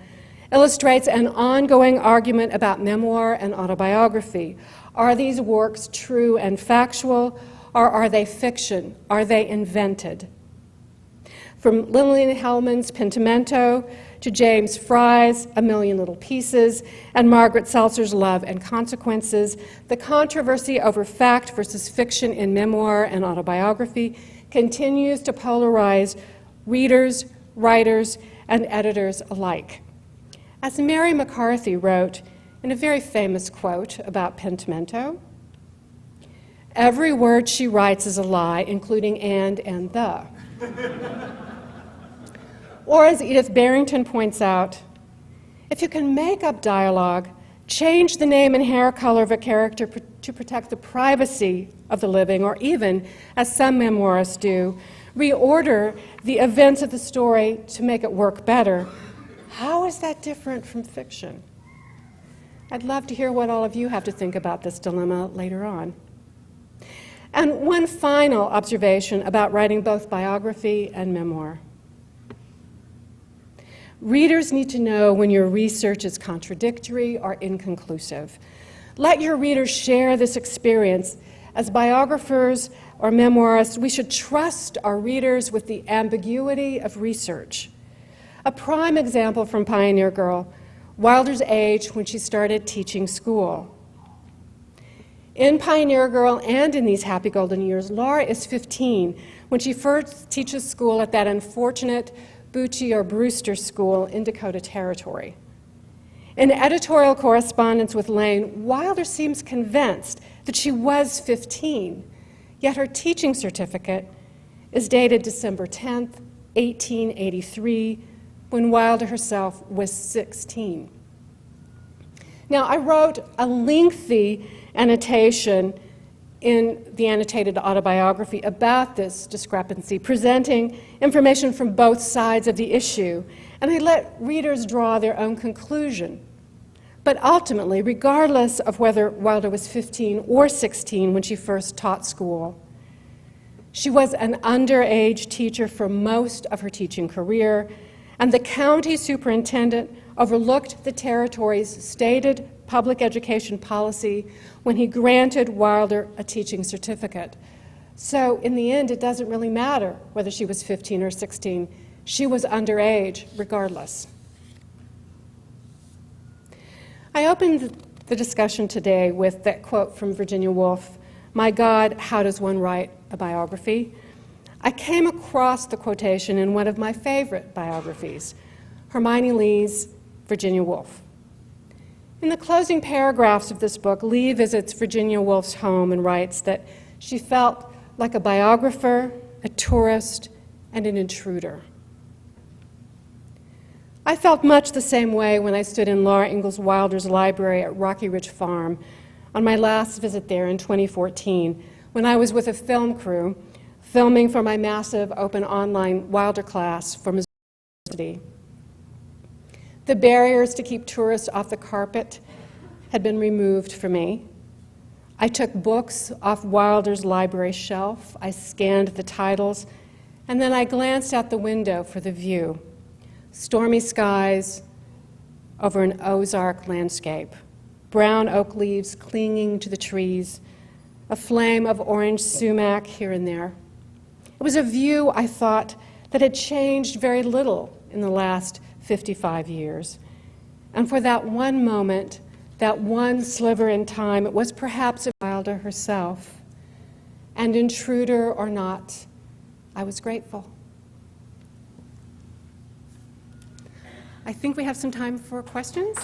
illustrates an ongoing argument about memoir and autobiography. Are these works true and factual, or are they fiction? Are they invented? From Lillian Hellman's Pentimento to James Fry's A Million Little Pieces and Margaret Seltzer's Love and Consequences, the controversy over fact versus fiction in memoir and autobiography continues to polarize readers, writers, and editors alike. As Mary McCarthy wrote in a very famous quote about Pentimento, "Every word she writes is a lie, including and the." Or as Edith Barrington points out, if you can make up dialogue, change the name and hair color of a character to protect the privacy of the living, or even, as some memoirists do, reorder the events of the story to make it work better, how is that different from fiction? I'd love to hear what all of you have to think about this dilemma later on. And one final observation about writing both biography and memoir. Readers need to know when your research is contradictory or inconclusive. Let your readers share this experience. As biographers or memoirists, we should trust our readers with the ambiguity of research. A prime example from Pioneer Girl, Wilder's age when she started teaching school. In Pioneer Girl and in these happy golden years, Laura is 15 when she first teaches school at that unfortunate Bucci or Brewster School in Dakota Territory. In editorial correspondence with Lane, Wilder seems convinced that she was 15, yet her teaching certificate is dated December 10th, 1883, when Wilder herself was 16. Now, I wrote a lengthy annotation in the Annotated Autobiography about this discrepancy, presenting information from both sides of the issue, and I let readers draw their own conclusion. But ultimately, regardless of whether Wilder was 15 or 16 when she first taught school, she was an underage teacher for most of her teaching career, and the county superintendent overlooked the territory's stated public education policy when he granted Wilder a teaching certificate. So in the end, it doesn't really matter whether she was 15 or 16. She was underage regardless. I opened the discussion today with that quote from Virginia Woolf, "My God, how does one write a biography?" I came across the quotation in one of my favorite biographies, Hermione Lee's Virginia Woolf. In the closing paragraphs of this book, Lee visits Virginia Woolf's home and writes that she felt like a biographer, a tourist, and an intruder. I felt much the same way when I stood in Laura Ingalls Wilder's library at Rocky Ridge Farm on my last visit there in 2014, when I was with a film crew filming for my massive open online Wilder class for Missouri University. The barriers to keep tourists off the carpet had been removed for me. I took books off Wilder's library shelf, I scanned the titles, and then I glanced out the window for the view. Stormy skies over an Ozark landscape, brown oak leaves clinging to the trees, a flame of orange sumac here and there. It was a view, I thought, that had changed very little in the last 55 years. And for that one moment, that one sliver in time, it was perhaps Wilder herself. And intruder or not, I was grateful. I think we have some time for questions.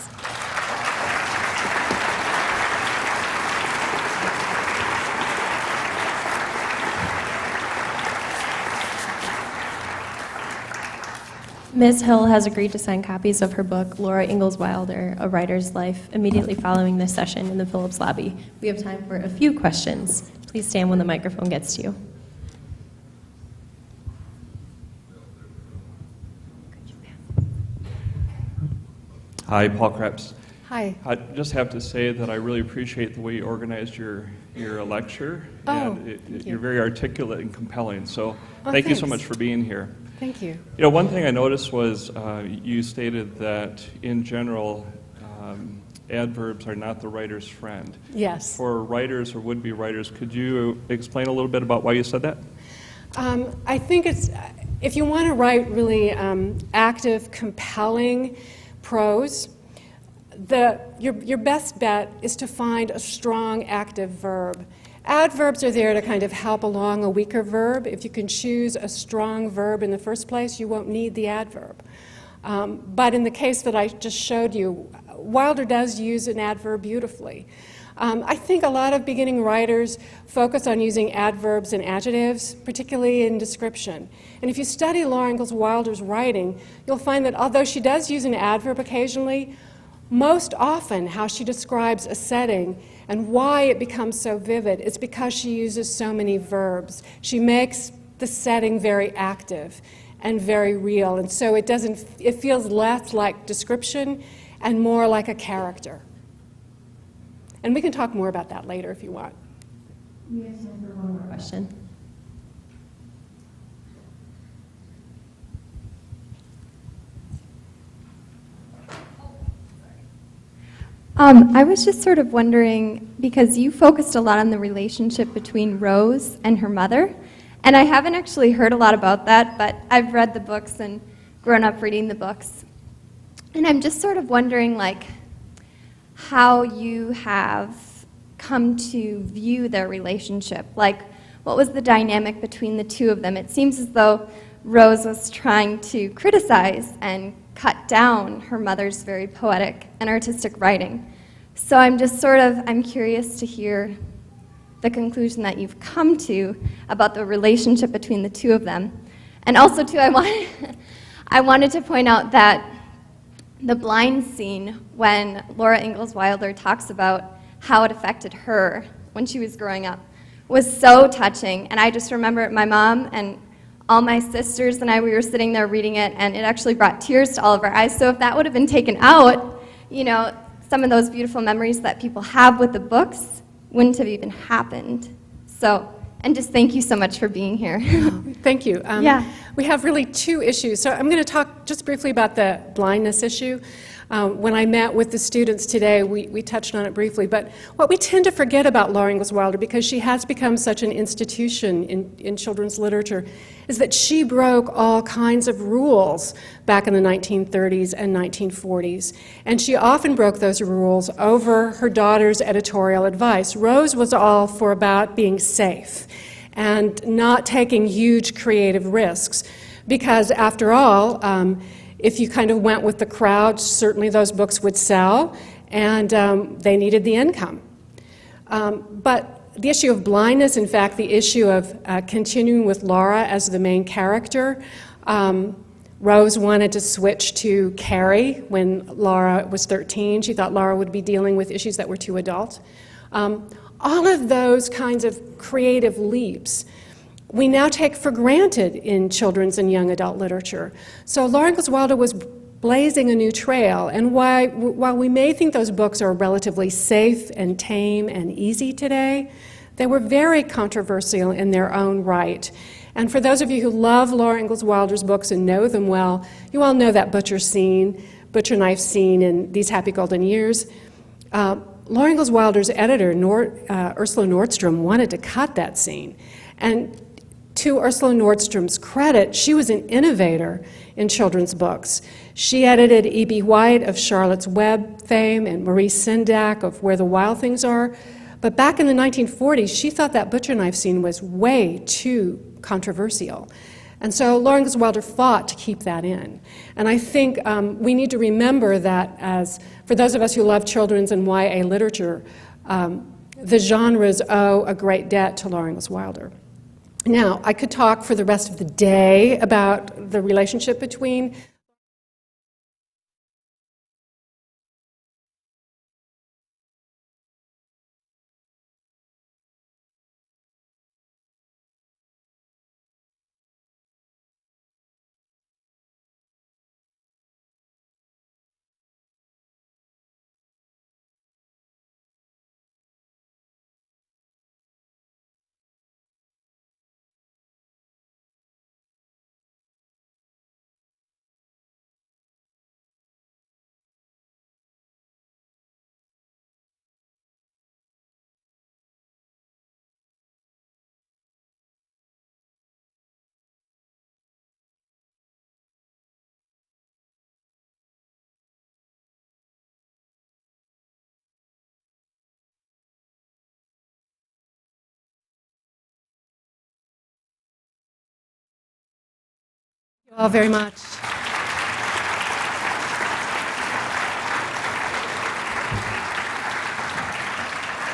Ms. Hill has agreed to sign copies of her book, Laura Ingalls Wilder, A Writer's Life, immediately following this session in the Phillips lobby. We have time for a few questions. Please stand when the microphone gets to you. Hi, Paul Krebs. Hi. I just have to say that I really appreciate the way you organized your lecture. Oh, and thank you. You're very articulate and compelling. So Oh, thank you so thanks. much for being here. Thank you. You know, one thing I noticed was you stated that in general, adverbs are not the writer's friend. Yes. For writers or would-be writers, could you explain a little bit about why you said that? I think it's, if you want to write really active, compelling prose, your best bet is to find a strong active verb. Adverbs are there to kind of help along a weaker verb. If you can choose a strong verb in the first place, you won't need the adverb. But in the case that I just showed you, Wilder does use an adverb beautifully. I think a lot of beginning writers focus on using adverbs and adjectives, particularly in description. And if you study Laura Ingalls Wilder's writing, you'll find that although she does use an adverb occasionally, most often how she describes a setting and why it becomes so vivid is because she uses so many verbs. She makes the setting very active and very real, and so it feels less like description and more like a character. And we can talk more about that later if you want. We have time for one more question. I was just sort of wondering, because you focused a lot on the relationship between Rose and her mother, and I haven't actually heard a lot about that, but I've read the books and grown up reading the books. And I'm just sort of wondering, like, how you have come to view their relationship. Like, what was the dynamic between the two of them? It seems as though Rose was trying to criticize and cut down her mother's very poetic and artistic writing. So I'm curious to hear the conclusion that you've come to about the relationship between the two of them. And also, too, I wanted to point out that the blind scene, when Laura Ingalls Wilder talks about how it affected her when she was growing up, was so touching. And I just remember my mom and all my sisters and I, we were sitting there reading it, and it actually brought tears to all of our eyes. So if that would have been taken out, you know, some of those beautiful memories that people have with the books wouldn't have even happened. So, and just thank you so much for being here. Thank you. Yeah. We have really two issues. So I'm going to talk just briefly about the blindness issue. When I met with the students today, we touched on it briefly. But what we tend to forget about Laura Ingalls Wilder, because she has become such an institution in children's literature, is that she broke all kinds of rules back in the 1930s and 1940s. And she often broke those rules over her daughter's editorial advice. Rose was all for about being safe and not taking huge creative risks. Because after all, if you kind of went with the crowd, certainly those books would sell, and they needed the income. But the issue of blindness, in fact, the issue of continuing with Laura as the main character, Rose wanted to switch to Carrie when Laura was 13. She thought Laura would be dealing with issues that were too adult. All of those kinds of creative leaps we now take for granted in children's and young adult literature. So Laura Ingalls Wilder was blazing a new trail, and while we may think those books are relatively safe and tame and easy today, they were very controversial in their own right. And for those of you who love Laura Ingalls Wilder's books and know them well, you all know that butcher knife scene in These Happy Golden Years. Laura Ingalls Wilder's editor, Ursula Nordstrom, wanted to cut that scene. And to Ursula Nordstrom's credit, she was an innovator in children's books. She edited E.B. White of Charlotte's Web fame and Maurice Sendak of Where the Wild Things Are. But back in the 1940s, she thought that butcher knife scene was way too controversial. And so Laura Ingalls Wilder fought to keep that in. And I think we need to remember that for those of us who love children's and YA literature, the genres owe a great debt to Laura Ingalls Wilder. Now, I could talk for the rest of the day about the relationship between you all very much.